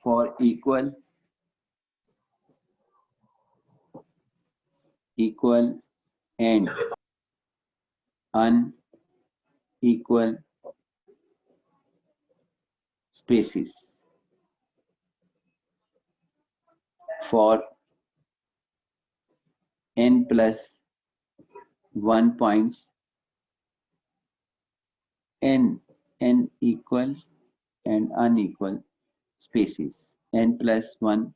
for equal and unequal spaces for n plus 1 points, n equal and unequal spaces, n plus 1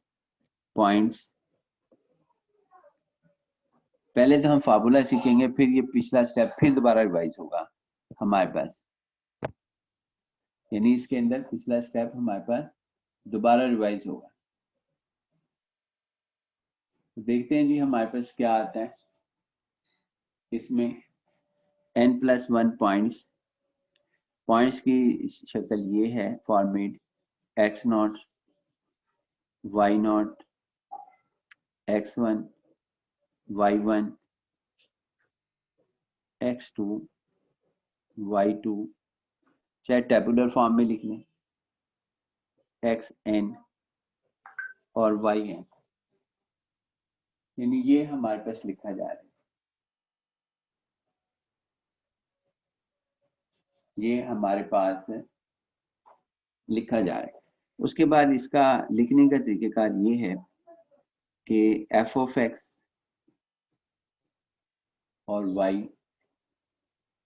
points. पहले तो हम formula सीखेंगे, फिर ये पिछला स्टेप फिर दोबारा रिवाइज होगा हमारे पास, यानी इसके अंदर पिछला स्टेप हमारे पास दोबारा रिवाइज होगा। तो देखते हैं जी हमारे पास क्या आता है इसमें। n प्लस 1 पॉइंट्स की शक्ल ये है format x0 y0 x1 y1 x2 y2, चाहे टेबुलर फॉर्म में लिख लें xn और yn, यानी ये हमारे पास लिखा जा रहा है, ये हमारे पास लिखा जा रहा है। उसके बाद इसका लिखने का तरीकेकार ये है कि f ऑफ x और y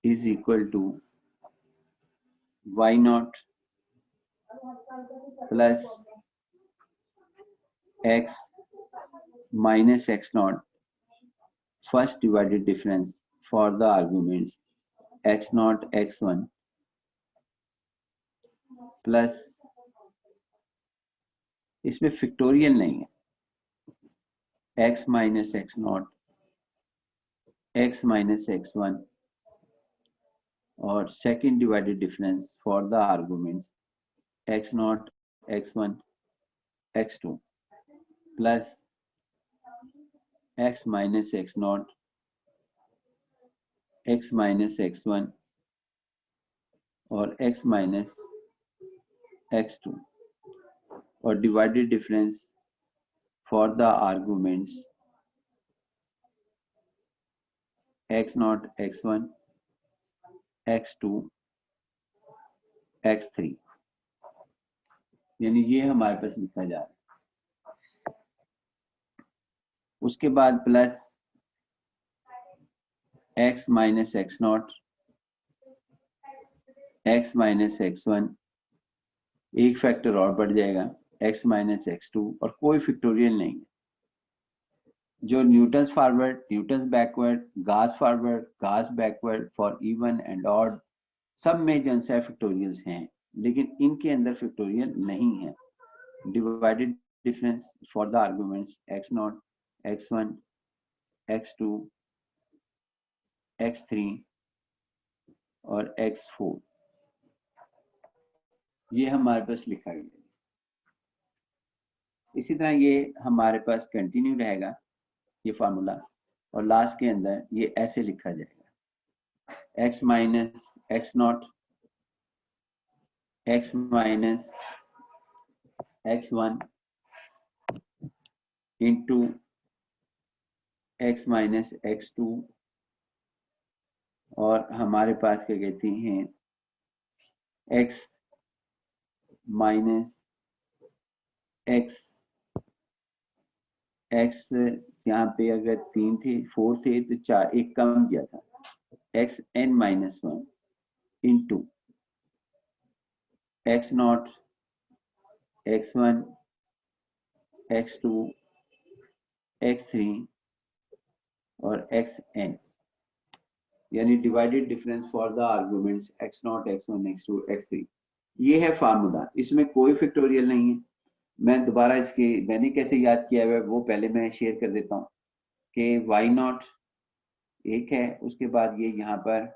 is equal to y0 plus x minus x0 first divided difference for the arguments x0 x1 plus, इसमें फैक्टोरियल नहीं है, x minus x0 x minus x1 और second divided difference for the arguments x0 x1 x2 plus x minus x0 x minus x1 और x minus x2 और divided difference for the arguments x0 x1 x2 x3, यानी ये हमारे पास लिखा जा रहा है। उसके बाद plus x minus x0 x minus x1, एक फैक्टर और बढ़ जाएगा x माइनस x2 और कोई फैक्टोरियल नहीं है। जो न्यूटन्स फॉरवर्ड, न्यूटन्स बैकवर्ड, गास फॉरवर्ड, गास backward for even and odd, सब में जो है फैक्टोरियल्स हैं, लेकिन इनके अंदर फैक्टोरियल नहीं है। Divided difference for the arguments x0 x1 x2 x3 और x4, ये हमारे पास लिखा गया है। इसी तरह ये हमारे पास कंटिन्यू रहेगा ये फार्मूला, और लास्ट के अंदर ये ऐसे लिखा जाएगा x minus x0 x minus x1 into x minus x2, और हमारे पास क्या कहते हैं x माइनस x, यहाँ पे अगर 3 थे 4 थे तो 4, एक कम किया था, x n minus 1 into x0 x1 x2 x3 और xn, यानी divided difference for the arguments x0 x1 x2 x3। ये है फार्मूला, इसमें कोई फैक्टोरियल नहीं है। मैं दोबारा इसके मैंने कैसे याद किया है वो पहले मैं शेयर कर देता हूँ कि y0 एक है, उसके बाद ये यहाँ पर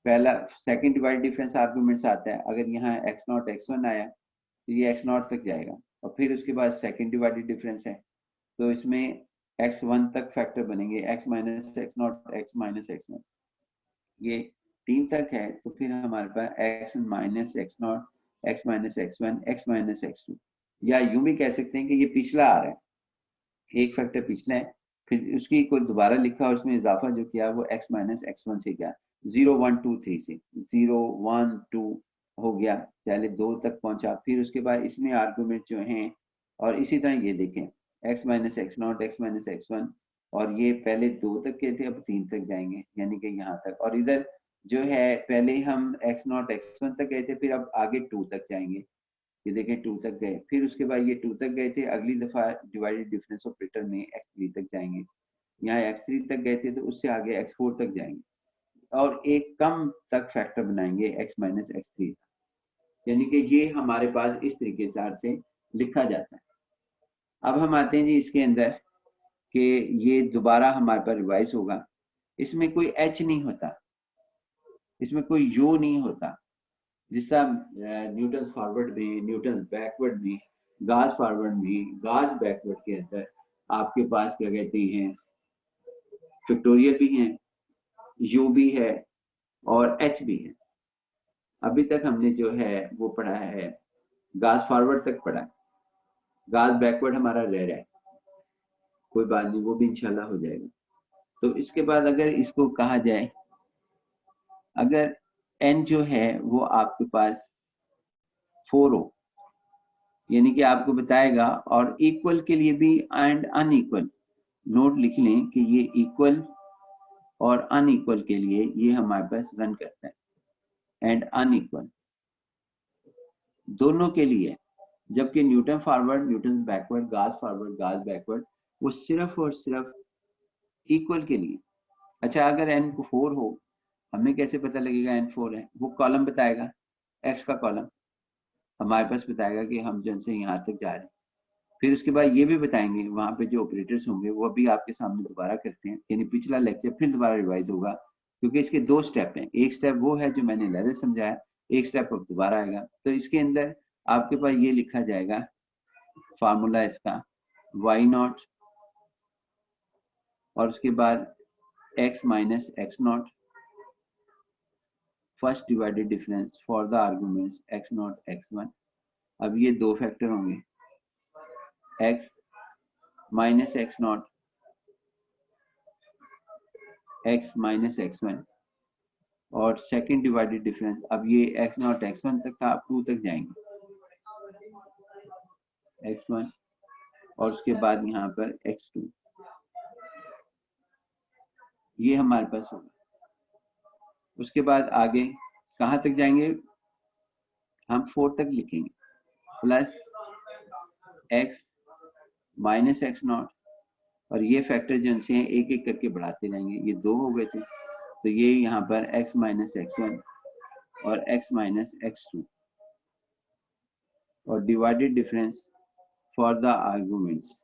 पहला सेकंड डिवाइड डिफरेंस आर्गुमेंट्स आता है, अगर यहाँ x0 x1 आया तो ये x0 तक जाएगा, और फिर उसके बाद सेकंड डिवाइडेड डिफरेंस है तो इसमें x1 तक फैक्टर बनेंगे, x minus x0 x minus x1, ये 3 तक है, तो फिर हमारे पास x minus x0 x minus x1 x minus x2, या यूं भी कह सकते हैं कि ये पिछला आ रहा है, एक फैक्टर पिछला है, फिर उसकी कोई दोबारा लिखा और उसमें इजाफा जो किया वो x माइनस x1 से किया, 0 1 2 3 से 0 1 2 हो गया, पहले 2 तक पहुंचा, फिर उसके बाद इसमें आर्गुमेंट जो हैं, और इसी तरह ये देखें x minus x not x minus x1, और ये पहले 2 तक के थे अब 3 तक जाएंगे, यानी कि यहाँ तक, और इधर जो है पहले हम x नॉट x1 तक गए थे, फिर अब आगे 2 तक जाएंगे, ये देखें 2 तक गए, फिर उसके बाद ये 2 तक गए थे, अगली दफा डिवाइडेड डिफरेंस ऑपरेटर में x3 तक जाएंगे, यहाँ x3 तक गए थे तो उससे आगे x4 तक जाएंगे, और एक कम तक फैक्टर बनाएंगे x माइनस x3, यानी कि ये हमारे पास इस तरीके से लिखा जाता है। अब हम आते हैं जी इसके अंदर कि ये दोबारा हमारे पास रिवाइज होगा, इसमें कोई h नहीं होता, इसमें कोई u नहीं होता, जिस तरह न्यूटन फॉरवर्ड में, न्यूटन बैकवर्ड में, गाज फॉरवर्ड में, गाज बैकवर्ड के अंदर आपके पास क्या कहते हैं फैक्टोरियल भी हैं, u भी है और h भी है। अभी तक हमने जो है वो पढ़ा है गाज फॉरवर्ड तक पढ़ा है, गाज बैकवर्ड हमारा रह रहा है, कोई बात नहीं, वो भी इंशाल्लाह हो जाएगा। तो इसके बाद अगर इसको कहा जाए, अगर n जो है वो आपके पास 4 हो, यानी कि आपको बताएगा, और इक्वल के लिए भी एंड अनइक्वल नोट लिख लें कि ये इक्वल और अनइक्वल के लिए ये हमारे पास रन करता है, एंड अनइक्वल दोनों के लिए, जबकि न्यूटन फॉरवर्ड, न्यूटन बैकवर्ड, गाज फॉरवर्ड, गाज बैकवर्ड वो सिर्फ और सिर्फ इक्वल के लिए। अच्छा, अगर n को 4 हो, हमें कैसे पता लगेगा n 4 है? वो कॉलम बताएगा, x का कॉलम हमारे पास बताएगा कि हम जन से यहाँ तक जा रहे हैं, फिर उसके बाद ये भी बताएंगे वहां पे जो ऑपरेटर्स होंगे वो भी आपके सामने दोबारा करते हैं, यानी पिछला लेक्चर फिर दोबारा रिवाइज होगा, क्योंकि इसके 2 स्टेप हैं, एक स्टेप वो है जो मैंने पहले समझाया, एक स्टेप अब दोबारा आएगा। तो इसके अंदर आपके पास ये लिखा जाएगा फार्मूला इसका y नॉट, और उसके बाद x minus x not, first divided difference for the arguments x not x1। अब ये 2 फैक्टर होंगे, x minus x not x minus x1, और सेकंड डिवाइडेड डिफरेंस, अब ये x नॉट x1 तक था, अब 2 तक जाएंगे, x1 और उसके बाद यहाँ पर x2, ये हमारे पास होगा। उसके बाद आगे कहाँ तक जाएंगे, हम 4 तक लिखेंगे, plus x minus x not, और ये फैक्टर जो हैं एक एक करके बढ़ाते जाएंगे, ये 2 हो गए थे, तो ये यहाँ पर x माइनस x1 और x माइनस x2, और divided difference for the arguments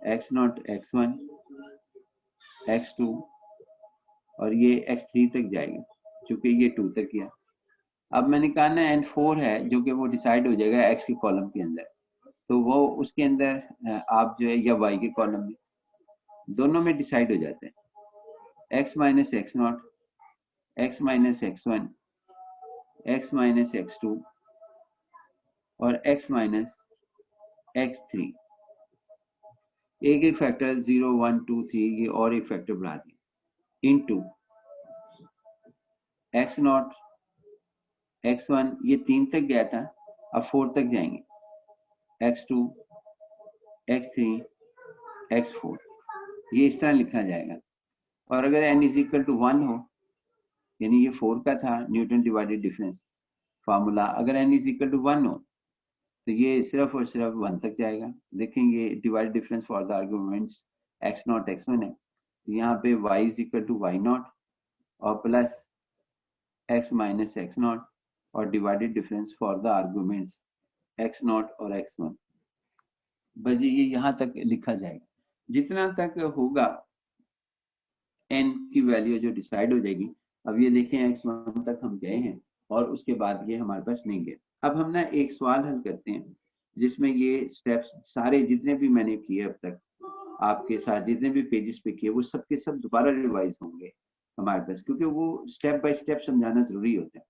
x not x1 x2, और ये x3 तक जाएगा क्योंकि ये 2 तक गया। अब मैंने कहा ना n4 है जो कि वो डिसाइड हो जाएगा x के कॉलम के अंदर, तो वो उसके अंदर आप जो है या y के कॉलम में, दोनों में डिसाइड हो जाते हैं, x minus x not, x minus x1, x minus x2 और x माइनस x3, एक एक फैक्टर 0 1 2 3 ये और एक फैक्टर बढ़ा दिए, इनटू x नॉट x1, ये 3 तक गया था, अब 4 तक जाएंगे, x2 x3 x4, ये इस तरह लिखा जाएगा। और अगर n इज इक्वल टू 1 हो, यानी ये 4 का था न्यूटन डिवाइडेड डिफरेंस फार्मूला, अगर n इज इक्वल टू 1 हो तो ये सिर्फ और सिर्फ 1 तक जाएगा। देखेंगे divide difference for the arguments x not x1 है, यहाँ पे y is equal to y not और plus x minus x not, और divided difference for the arguments x not और x1, बस ये यहाँ तक लिखा जाएगा। जितना तक होगा n की वैल्यू जो डिसाइड हो जाएगी, अब ये देखें x1 तक हम गए हैं और उसके बाद ये हमारे पास नहीं गए। अब हम ना एक सवाल हल करते हैं जिसमें ये स्टेप्स सारे जितने भी मैंने किए अब तक आपके साथ, जितने भी पेजेस पे किए, वो सब के सब दोबारा रिवाइज होंगे हमारे पास, क्योंकि वो स्टेप बाय स्टेप समझाना जरूरी होता है।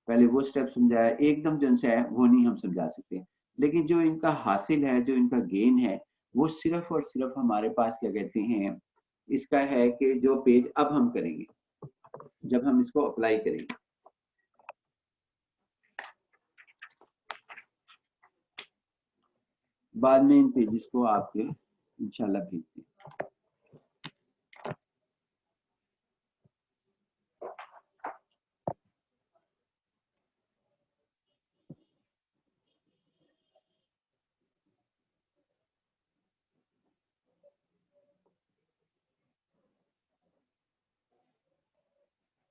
पहले वो स्टेप समझाया, एकदम जो है वो नहीं हम समझा सकते। लेकिन जो इनका हासिल है, जो इनका गेन है, वो सिर्फ और सिर्फ हमारे पास क्या कहते हैं, इसका है कि जो पेज अब हम करेंगे, जब हम इसको अप्लाई करेंगे, बाद में इन पेजेस को आपके इंशाल्लाह भेजते हैं।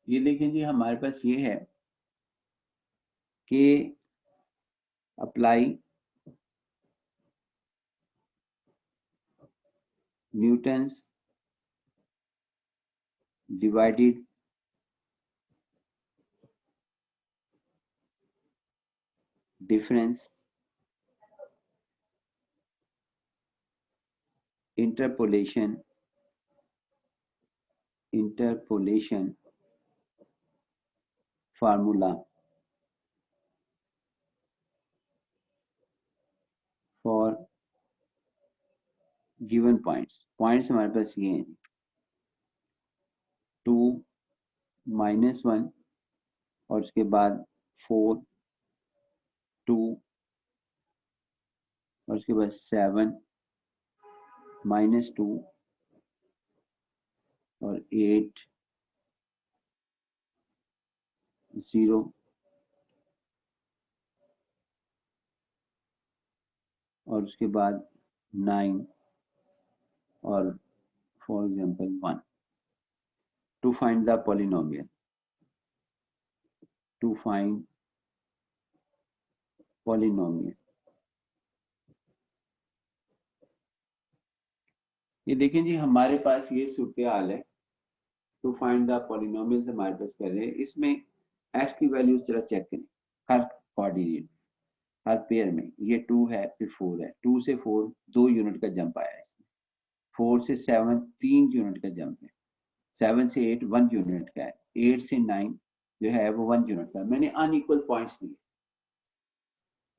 ये देखें जी, हमारे पास ये है कि apply Newton's divided difference interpolation formula for given points हमारे पास ये हैं 2 -1 और उसके बाद 4 2 और उसके बाद 7 -2 और 8 0 और उसके बाद 9 और for example 1 to find the polynomial ये देखें जी, हमारे पास ये सूरत हाल है। टू फाइंड द पॉलिनोमियल हमारे पास कर रहे हैं। इसमें एक्स की वैल्यूज जरा चेक करें, हर कोऑर्डिनेट, हर पेयर में। ये 2 है, फिर 4 है, 2 से 4 2 यूनिट का जंप आया है इसमें, 4 से 7 3 यूनिट का जंप है, 7 से 8 1 यूनिट का है, 8 से 9 जो है वो 1 यूनिट का। मैंने अनइक्वल पॉइंट्स लिए,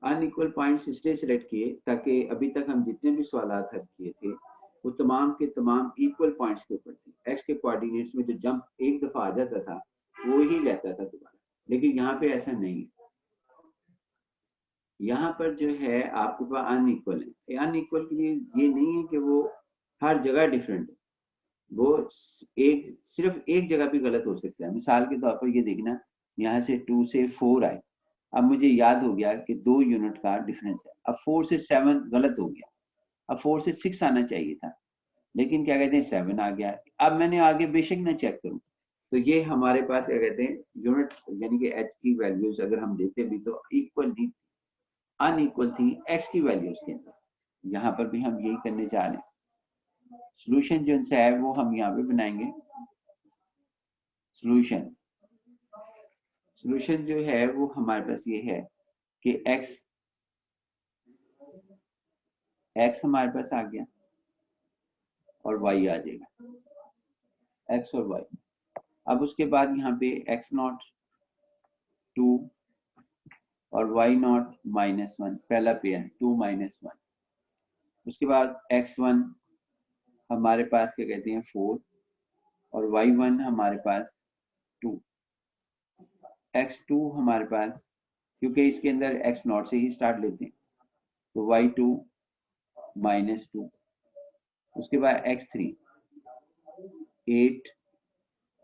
अनइक्वल पॉइंट्स इसलिए सिलेक्ट किए ताकि अभी तक हम जितने भी सवाल हल किए थे वो तमाम के तमाम इक्वल पॉइंट्स के ऊपर थे। एक्स के कोऑर्डिनेट्स में जो जंप एक दफा आ जाता था वो ही रहता था दोबारा, लेकिन यहाँ पे ऐसा नहीं है। यहाँ पर जो है आपके पास अनइक्वल है। अनइक्वल के लिए ये नहीं है कि वो हर जगह डिफरेंट है, वो सिर्फ एक जगह भी गलत हो सकता है। मिसाल के तौर पर ये देखना, यहाँ से 2 से 4 आए, अब मुझे याद हो गया कि 2 यूनिट का डिफरेंस है। अब 4 से 7 गलत हो गया, अब 4 से 6 आना चाहिए था, लेकिन क्या कहते हैं 7 आ गया। अब मैंने आगे बेशक ना चेक करूं, तो ये हमारे पास क्या कहते हैं यूनिट, यानी कि एच की वैल्यूज अगर हम देते भी तो इक्वल थी, अनइक्वल थी एक्स की वैल्यूज के अंदर। यहाँ पर भी हम यही करने जा रहे हैं। सोल्यूशन जो है वो हम यहाँ पे बनाएंगे। सोल्यूशन जो है वो हमारे पास ये है कि x हमारे पास आ गया और y आ जाएगा, x और y। अब उसके बाद यहाँ पे x0 2 और y0 -1, पहला पेयर 2 -1। उसके बाद x1 हमारे पास क्या कहते हैं 4 और y1 हमारे पास 2, x2 हमारे पास, क्योंकि इसके अंदर x0 से ही स्टार्ट लेते हैं, तो y2 -2। उसके बाद x3 8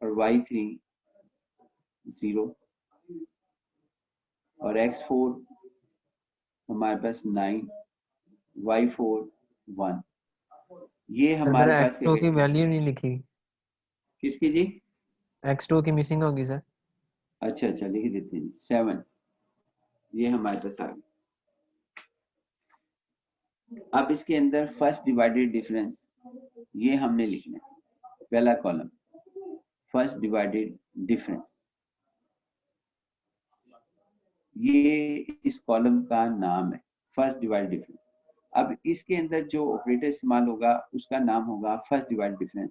और y3 0 और x4 हमारे पास 9 y4 1। ये हमारे पास x2 की वैल्यू नहीं लिखी। किसकी जी? x2 की मिसिंग होगी सर। अच्छा अच्छा, लिख देते हैं 7, ये हमारे पास आ गया। अब इसके अंदर फर्स्ट डिवाइडेड डिफरेंस ये हमने लिखना है, पहला कॉलम फर्स्ट डिवाइडेड डिफरेंस, ये इस कॉलम का नाम है फर्स्ट डिवाइडेड डिफरेंस। अब इसके अंदर जो ऑपरेटर इस्तेमाल होगा उसका नाम होगा फर्स्ट डिवाइडेड डिफरेंस।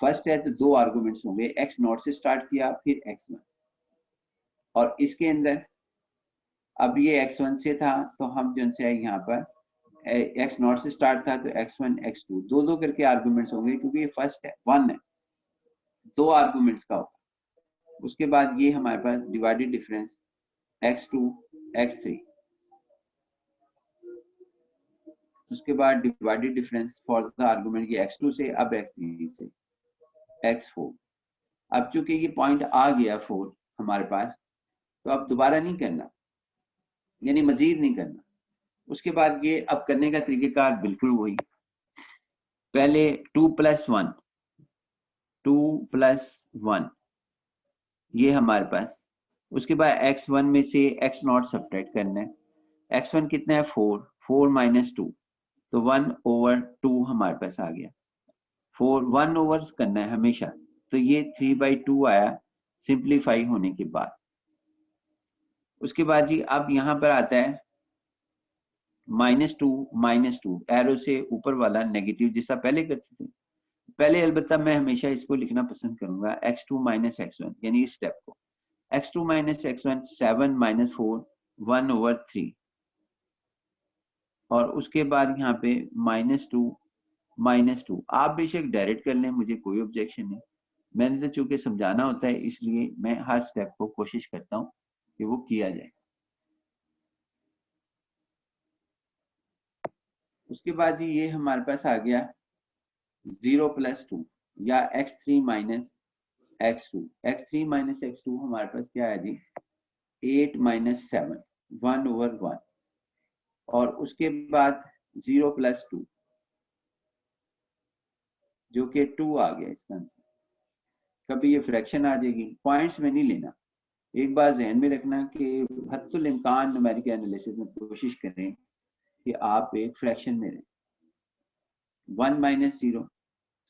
फर्स्ट है तो 2 आर्गुमेंट्स होंगे, x0 से स्टार्ट किया फिर x1, और इसके अंदर अब ये x1 से था तो हम जो से यहाँ पर x0 से स्टार्ट था तो x1 x2 दो दो करके आर्गुमेंट्स होंगे क्योंकि ये फर्स्ट है 1 है, दो आर्गुमेंट्स का होगा। उसके बाद ये हमारे पास डिवाइडेड डिफरेंस x2 x3, उसके बाद divided difference for the argument ये x2 से अब x3 से x4। अब चूंकि ये पॉइंट आ गया 4 हमारे पास तो अब दोबारा नहीं करना, यानी मजीद नहीं करना। उसके बाद ये अब करने का तरीकेकार बिल्कुल वही, पहले 2 + 1 ये हमारे पास, उसके बाद x1 में से x0 सब्ट्रैक्ट करना है। x1 कितना है 4, 4 - 2 तो 1/2 हमारे पास आ गया। 4 1 ओवर करना है हमेशा, तो ये 3/2 आया सिंप्लीफाई होने के बाद। उसके बाद जी अब यहाँ पर आता है -2 एरो से ऊपर वाला नेगेटिव जैसा पहले करते थे। पहले अलबत्ता मैं हमेशा इसको लिखना पसंद करूंगा x2 - x1, यानी इस स्टेप को x2 - x1 7 - 4 1/3 और उसके बाद यहाँ पे -2 आप बेशक डायरेक्ट कर लें, मुझे कोई ऑब्जेक्शन नहीं। मैंने तो चूंकि समझाना होता है इसलिए मैं हर स्टेप को कोशिश करता हूँ कि वो किया जाए। उसके बाद जी ये हमारे पास आ गया 0 + 2 या x3 - x2। x3 - x2 हमारे पास क्या है जी 8 - 7 1/1 और उसके बाद 0 + 2 जो कि 2 आ गया इसका आंसर। कभी ये फ्रैक्शन आ जाएगी, पॉइंट्स में नहीं लेना। एक बार जहन में रखना कि हद्दुल इम्कान न्यूमेरिकल एनालिसिस में कोशिश करें कि आप एक फ्रैक्शन में रहें। 1 - 0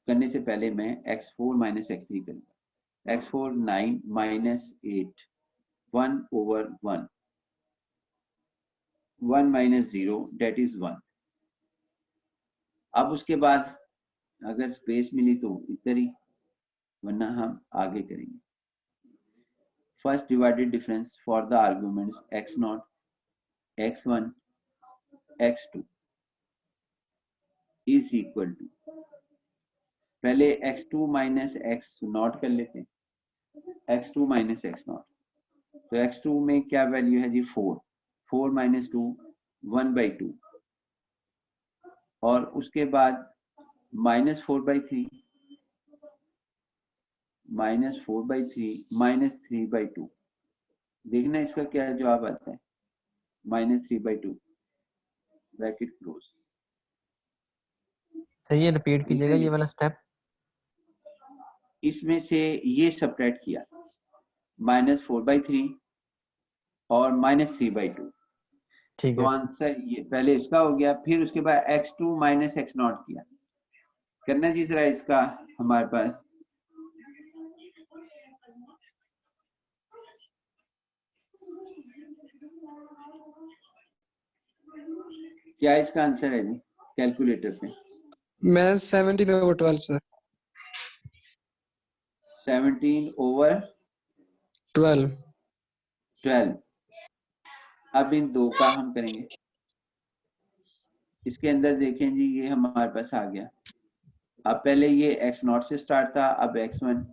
करने से पहले मैं x4 - x3 करूंगा। x4 9 - 8 1/1 1 - 0 date is 1। अब उसके बाद अगर स्पेस मिली तो इधर ही, वरना हम आगे करेंगे। First divided difference for the arguments x0 x1 x2 is equal to, पहले x2 - x0 कर लेते हैं। x2 - x0 तो x2 में क्या वैल्यू है जी 4 4 - 2 1/2 और उसके बाद -4/3 -3/2। देखना इसका क्या जवाब आता है, -3/2 ब्रैकेट क्लोज। सही है, रिपीट कीजिएगा ये वाला स्टेप। इसमें से ये सब्ट्रैक्ट किया -4/3 और -3/2, ठीक तो है। आंसर ये पहले इसका हो गया। फिर उसके बाद x2 - x0 किया, करना जी जरा इसका हमारे पास क्या इसका आंसर है जी कैलकुलेटर पे। मैं 17/12 सर। 17/12। अब इन दो का हम करेंगे। इसके अंदर देखें जी ये हमारे पास आ गया। अब पहले ये x0 से स्टार्ट था, अब x1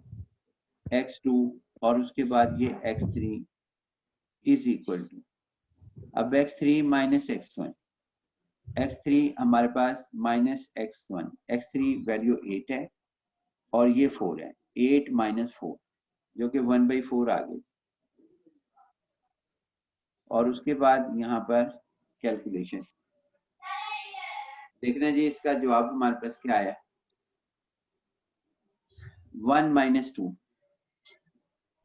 x2 और उसके बाद ये x3 इज इक्वल टू, अब x3 - x1 x3 हमारे पास -x1 x3 वैल्यू 8 है और ये 4 है, 8 - 4 जो कि 1/4 आ गई। और उसके बाद यहाँ पर कैलकुलेशन देखना जी इसका जवाब हमारे पास क्या आया 1 - 2।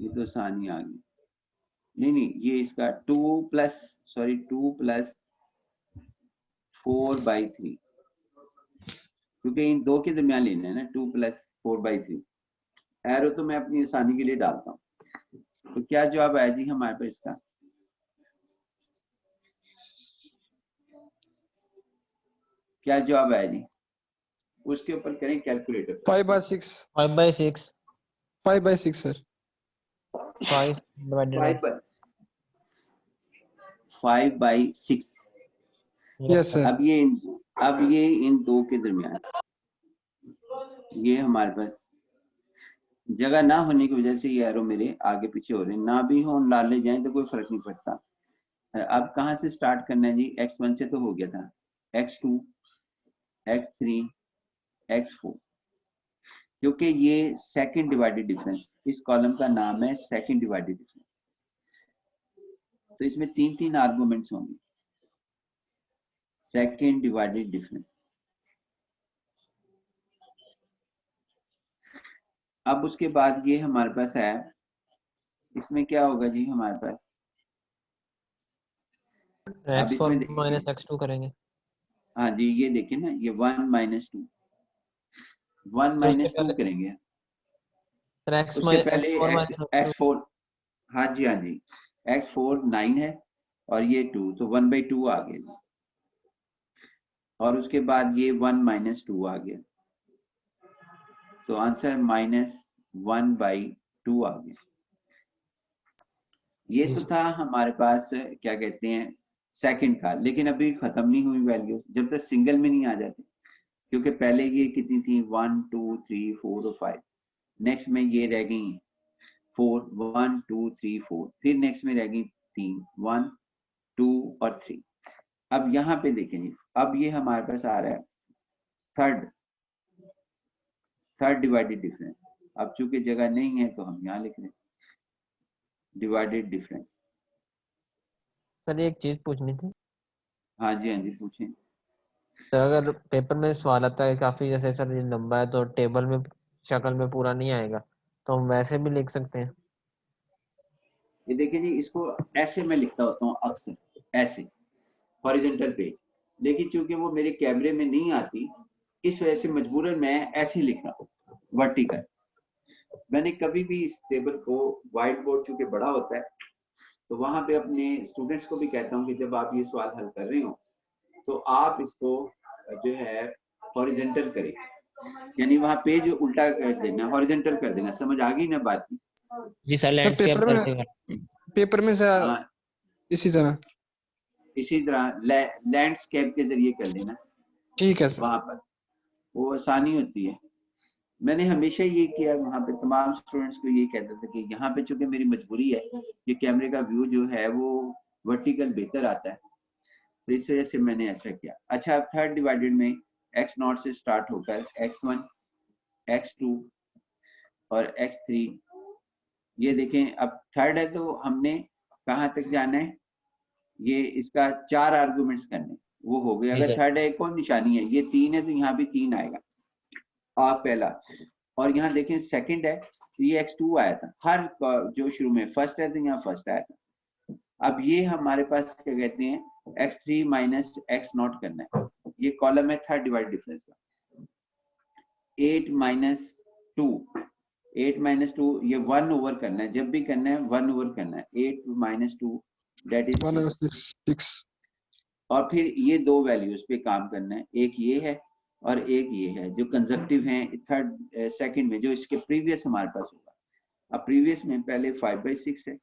ये तो आसानी आ गई। नहीं ये इसका 2 + 4/3 क्योंकि इन दो के दरमियान लेना है ना 2 + 4/3। एरो तो मैं अपनी आसानी के लिए डालता हूँ। तो क्या जवाब आया जी हमारे पास इसका, क्या जवाब आया जी उसके ऊपर करें calculator 5/6 5/6 5/6 sir. 5 divided by 5 5/6। Yes sir. अब ये इन दो के दरमियान ये हमारे पास जगह ना होने की वजह से ये एरो मेरे आगे पीछे हो रहे हैं, ना भी हो डाले जाएं तो कोई फर्क नहीं पड़ता। अब कहाँ से स्टार्ट करना है जी? x1 से तो हो गया था, x2, x3, x4, क्योंकि ये सेकंड डिवाइडेड डिफरेंस, इस कॉलम का नाम है सेकंड डिवाइडेड डिफरेंस, तो इसमें 3 आर्गुमेंट्स होंगे। Second divided difference. अब उसके बाद ये हमारे पास है, इसमें क्या होगा जी हमारे पास? अब इसमें x1 माइनस देखिए, x2 करेंगे। हाँ जी, ये देखिए ना, ये 1 - 2, 1 तो उसके - 2 पहले करेंगे। सर उससे पहले x4 माइनस x2। x4, हाँ जी हाँ जी, x4 9 है और ये 2, तो 1/2 आ गया। और उसके बाद ये 1 - 2 आ गया, तो आंसर -1/2 आ गया। ये जी तो सर। था हमारे पास क्या कहते हैं सेकंड का, लेकिन अभी खत्म नहीं हुई वैल्यू जब तक सिंगल में नहीं आ जाती, क्योंकि पहले ये कितनी थी 1 2 3 4 और 5, नेक्स्ट में ये रह गई 4, 1 2 3 4, फिर नेक्स्ट में रह गई 3, 1 2 और 3। अब यहाँ पे देखें जी, अब ये हमारे पास आ रहा है थर्ड डिवाइडेड डिफरेंस। अब चूंकि जगह नहीं है तो हम यहाँ लिख रहे हैं डिवाइडेड डिफरेंस। सर एक चीज पूछनी थी। हाँ जी हाँ जी, पूछें। सर अगर पेपर में सवाल आता है काफी, जैसे सर ये लंबा है तो टेबल में शक्ल में पूरा नहीं आएगा, तो हम वैसे भी लिख सकते हैं। ये देखिए जी, इसको ऐसे मैं लिखता होता हूँ अक्सर, ऐसे हॉरिजॉन्टल पेज, लेकिन चूंकि वो मेरे कैमरे में नहीं आती, इस वजह से मजबूरन मैं ऐसे ही लिख रहा हूँ वर्टिकल। मैंने कभी भी इस टेबल को, व्हाइट बोर्ड चूंकि बड़ा होता है, तो वहां पे अपने स्टूडेंट्स को भी कहता हूँ कि जब आप ये सवाल हल कर रहे हो तो आप इसको जो है हॉरिजॉन्टल करें, यानी वहां पेज उल्टा कर देना, हॉरिजॉन्टल कर देना। समझ आ गई ना बात की? जी सर, सर लैंडस्केप करते हुए। पेपर में सर हाँ, इसी तरह। इसी तरह लैंडस्केप के जरिए कर देना ठीक है सर। वहां पर, वो आसानी होती है। मैंने हमेशा ये किया, वहां पे तमाम स्टूडेंट्स को ये कहता था कि यहाँ पे चूंकि मेरी मजबूरी है कि कैमरे का व्यू जो है वो वर्टिकल बेहतर आता है, तो इस वजह से मैंने ऐसा किया। अच्छा, अब थर्ड डिवाइडेड में x0 से स्टार्ट होकर x1, x2 और x3, ये देखें अब थर्ड है तो हमने कहाँ तक जाना है? ये इसका 4 आर्गुमेंट्स करने, वो हो गए। जी अगर सर। थर्ड है, एक और निशानी है, ये 3 है तो यहाँ भी 3 आएगा, आप पहला। और यहाँ देखें सेकंड है तो ये x2 आया था, हर जो शुरू में फर्स्ट है तो यहाँ फर्स्ट आया था। अब ये हमारे पास क्या कहते हैं x3 माइनस x0 करना है, ये कॉलम है थर्ड डिवाइड डिफरेंस का। 8 - 2, 8 - 2, ये 1 ओवर करना है, जब भी करना है 1 ओवर करना है। 8 - 2 दैट इज 1/6। और फिर ये दो वैल्यूज पे काम करना है, एक ये है और एक ये है, जो कंजक्टिव हैं थर्ड सेकंड में, जो इसके प्रीवियस हमारे पास होगा। अब प्रीवियस में पहले 5/6 है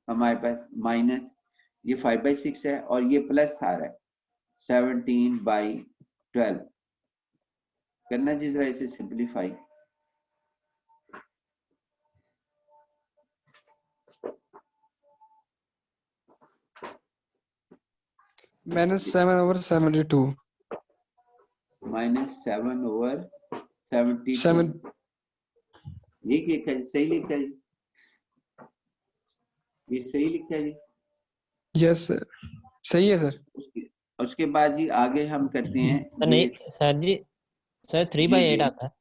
हमारे पास, माइनस ये 5/6 है और ये प्लस आ रहा है 17/12 करना, जिस तरह इसे सिंप्लीफाई। -7/72। -7/72 7। ये लिखा है, सही लिखा है जी, ये सही लिखा है जी। यस सर, सही है सर। उसके बाद जी आगे हम करते हैं सर ये। नहीं सर जी, सर जी 3/8 जी, आता है।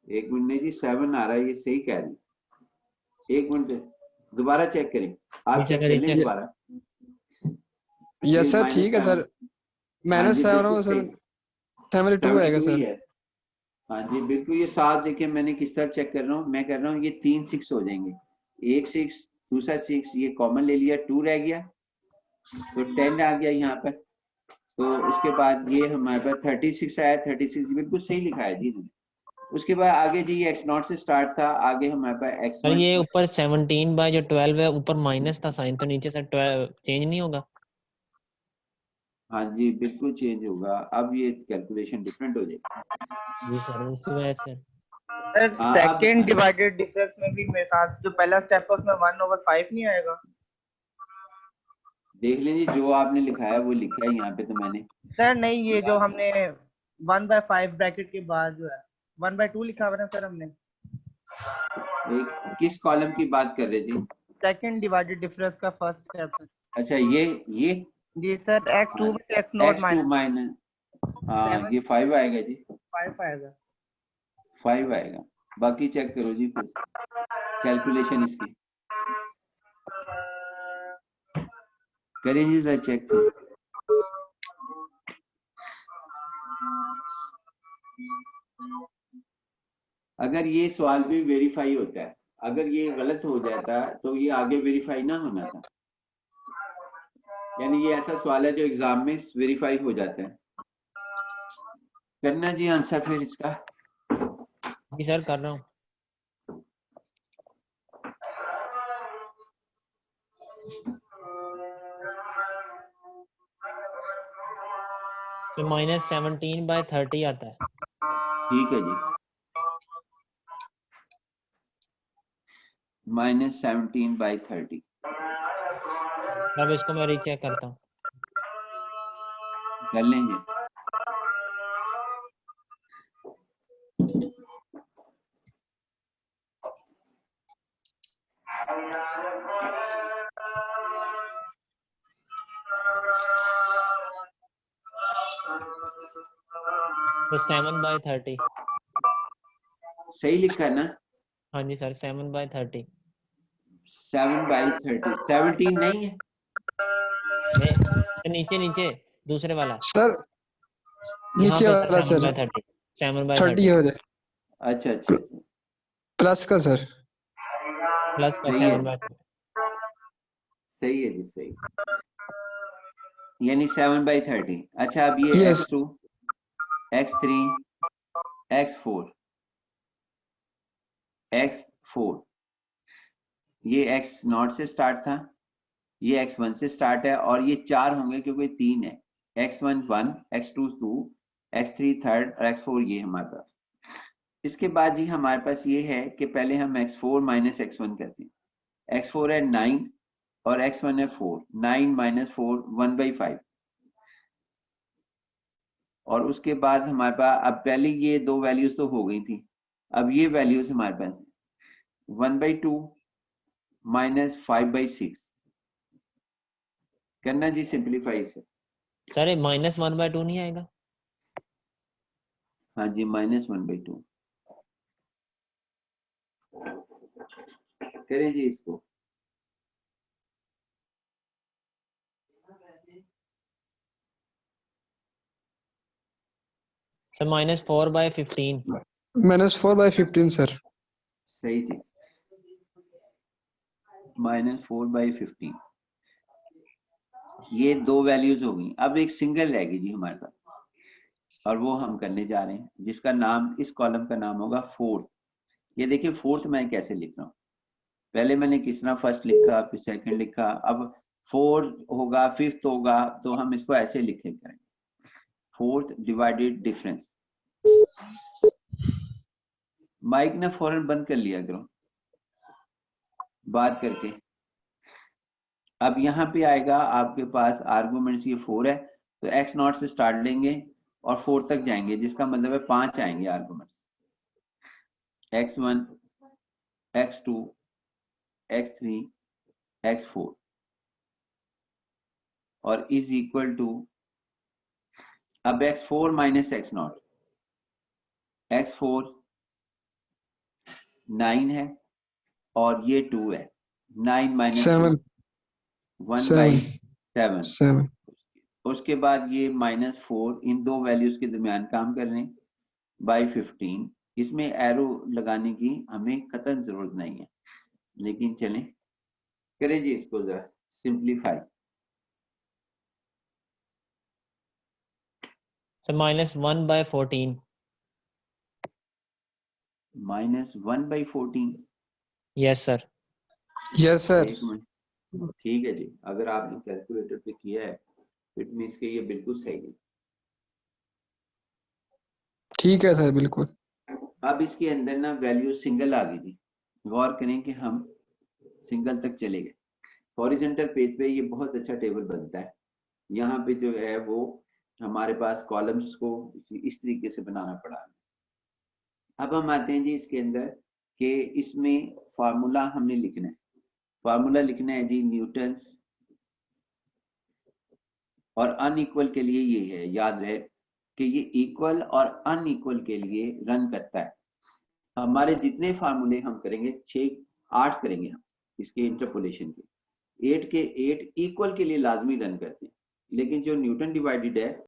एक मिनट, नहीं जी 7 आ रहा है, ये सही कह रहे हैं। एक मिनट, दोबारा चेक करें, आप जी चेक सर, कर एक लें चेक। दोबारा। ये यस सर, ठीक है -7, सर। हाँ जी बिल्कुल सही, -7/72 आएगा 72 ही सर। है। हाँ जी बिल्कुल, ये 7 देखिए मैंने किस तरह चेक कर रहा हूँ, मैं कर रहा हूँ ये 3 6 हो जाएंगे, एक 6 दूसरा 6, ये कॉमन ले लिया, 2 रह गया तो 10 आ गया यहाँ पर। तो उसके बाद ये हमारे पास 36 आया, 36 बिल्कुल सही लिखा है जी। उसके बाद आगे जी ये x0 से स्टार्ट था, आगे हमारे पास सर x1 ये ऊपर 17 बाय जो 12 है ऊपर माइनस था साइन, तो नीचे से 12 चेंज नहीं होगा? हाँ जी बिल्कुल चेंज होगा, अब ये कैलकुलेशन डिफरेंट हो जाएगी। जी सर उसी वजह से। सर हाँ सेकंड अब डिवाइडेड डिफरेंस में भी मेरे पास जो पहला स्टेप है उसमें 1/5 नहीं आएगा? देख लीजिए जो आपने लिखा है वो लिखा है यहाँ पे तो मैंने। सर नहीं, ये जो हमने 1/5 ब्रैकेट के बाद जो है 1/2 लिखा हुआ है ना सर हमने। एक किस कॉलम की बात कर रहे थे? सेकंड डिवाइडेड डिफरेंस का फर्स्ट स्टेप। अच्छा ये जी सर, x2 में से x0 x2 माइनस, हाँ ये 5 आएगा जी, 5 आएगा। 5 आएगा। बाकी चेक करो जी फिर कैलकुलेशन इसकी करें जी सर चेक। अगर ये सवाल भी वेरीफाई होता है, अगर ये गलत हो जाता तो ये आगे वेरीफाई ना होना था, यानी ये ऐसा सवाल है जो एग्जाम में वेरीफाई हो जाता है। करना जी आंसर फिर इसका। जी सर कर रहा हूँ। तो -17/30 आता है। ठीक है जी, -17/30। अब इसको मैं रीचेक करता हूँ। कर लेंगे। तो 7/30। सही लिखा है ना? हाँ जी सर 7/30। 7/30, 17 नहीं है? नहीं नीचे नीचे दूसरे वाला, सर यहाँ नीचे पे वाला सर 7/30, 30 7/30 हो जाए अच्छा अच्छा अच्छा, प्लस का सर। प्लस का सही है 7/30। सही है जी सही, यानी 7/30। अच्छा अब ये yes x2 x3 x4 x4 ये x0 से स्टार्ट था, ये x1 से स्टार्ट है और ये 4 होंगे क्योंकि 3 है। x1 1, x2 2, x3 3rd और x4 ये हमारे पास। इसके बाद जी हमारे पास ये है कि पहले हम x4 माइनस x1 करते हैं। x4 है 9 और x1 है 4, 9 माइनस 4 1/5। और उसके बाद हमारे पास अब पहले ये दो वैल्यूज तो हो गई थी, अब ये वैल्यूज हमारे पास 1/2 माइनस 5/6 करना जी सिंप्लीफाई से। सर -1/2 नहीं आएगा? हाँ जी -1/2 करें जी इसको। सर -4/15। -4/15 सर। सही जी, -4/15। ये दो वैल्यूज हो गई, अब एक सिंगल रहेगी जी हमारे पास और वो हम करने जा रहे हैं जिसका नाम, इस कॉलम का नाम होगा फोर्थ। ये देखिए फोर्थ मैं कैसे लिख रहा हूँ, पहले मैंने किस तरह फर्स्ट लिखा फिर सेकंड लिखा, अब फोर्थ होगा फिफ्थ होगा तो हम इसको ऐसे लिखे करेंगे, फोर्थ डिवाइडेड डिफरेंस। माइक ने फौरन बंद कर लिया करो बात करके। अब यहाँ पे आएगा आपके पास आर्गुमेंट्स, ये 4 है तो x0 से स्टार्ट लेंगे और 4 तक जाएंगे जिसका मतलब है 5 आएंगे arguments, x1 x2 x3 x4 और इज इक्वल टू, अब x4 माइनस x0, x4 9 है और ये 2 है, 9 माइनस 7 1/7। 7 उसके बाद ये -4 इन दो वैल्यूज के दरमियान काम कर रहे हैं /15। इसमें एरो लगाने की हमें कतई जरूरत नहीं है, लेकिन चलें करें जी इसको जरा simplify. Sir -1/14। -1/14। Yes sir. Yes sir. एक मिनट, ठीक है जी, अगर आपने कैलकुलेटर पे किया है इट मीन्स के ये बिल्कुल सही है। ठीक है सर, बिल्कुल। अब इसके अंदर ना वैल्यू सिंगल आ गई थी, गौर करें कि हम सिंगल तक चले गए। हॉरिजॉन्टल पेज पे ये बहुत अच्छा टेबल बनता है। यहाँ पे जो है वो हमारे पास कॉलम्स को इस तरीके से बनाना पड़ा। अब हम आते हैं जी इसके अंदर कि इसमें फार्मूला हमने लिखना है। फार्मूला लिखना है जी न्यूटन्स, और अनइक्वल के लिए ये है, याद रहे कि ये इक्वल और अनइक्वल के लिए रन करता है। हमारे जितने फार्मूले हम करेंगे 8 करेंगे हम इसके इंटरपोलेशन के, 8 के 8 इक्वल के लिए लाजमी रन करते हैं, लेकिन जो न्यूटन डिवाइडेड है